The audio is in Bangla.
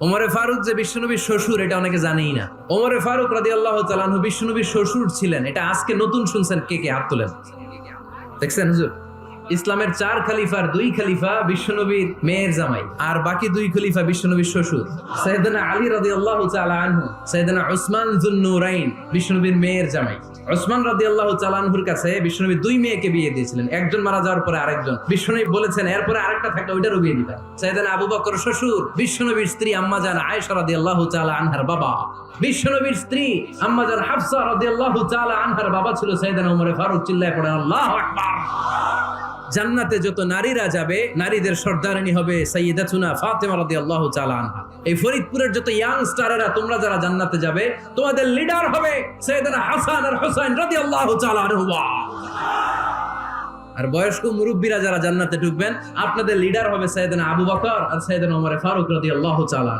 ওমরে ফারুক যে বিশ্বনবীর শ্বশুর এটা অনেকে জানেই না। ওমরে ফারুক রাদিয়াল্লাহু তাআলা আনহু বিশ্বনবীর শ্বশুর ছিলেন, এটা আজকে নতুন শুনছেন। কে কে হাত তোলেন? দেখছেন হুজুর, ইসলামের 4 খলিফার 2 খলিফা বিশ্বনবীর মেয়ের জামাই, আর বাকি 2 খলিফা বিশ্বনবীর শ্বশুর। সাইয়েদনা আলী রাদিয়াল্লাহু তাআলা আনহু, সাইয়েদনা উসমান যুন-নূরাইন বিশ্বনবীর মেয়ের জামাই। উসমান রাদিয়াল্লাহু তাআলা আনহুর কাছে বিশ্বনবী 2 মেয়েকে বিয়ে দিয়েছিলেন, একজন মারা যাওয়ার পরে আরেকজন। বিশ্বনবী বলেছেন এরপরে আরেকটা থাকলে ওইটারও বিয়ে দিবেন। সাইয়েদনা আবু বকর শ্বশুর, বিশ্বনবীর স্ত্রী আম্মা জান আয়েশা রাদিয়াল্লাহু তাআলা আনহার বাবা। বিশ্বনবীর স্ত্রী আম্মা জান হাফসা রাদিয়াল্লাহু তাআলা আনহার বাবা ছিল সাইয়েদনা ওমর ফারুক। চিল্লায় পড়েন আল্লাহু আকবার। জান্নাতে যত নারীরা যাবে, নারীদের সর্দারিনী হবে সাইয়্যিদাতুনা ফাতেমা রাদিয়াল্লাহু তাআলা আনহা। এই ফরিদপুরের যত ইয়াং স্টারেরা তোমরা যারা জান্নাতে যাবে, তোমাদের লিডার হবে সাইয়েদনা হাসান আর হুসাইন রাদিয়াল্লাহু তাআলা আনহুমা। আর বয়স্ক মুরব্বীরা যারা জান্নাতে ঢুকবেন, আপনাদের লিডার হবে সাইয়েদনা আবু বকর আর সাইয়েদনা ওমর ফারুক রাদিয়াল্লাহু তাআলা।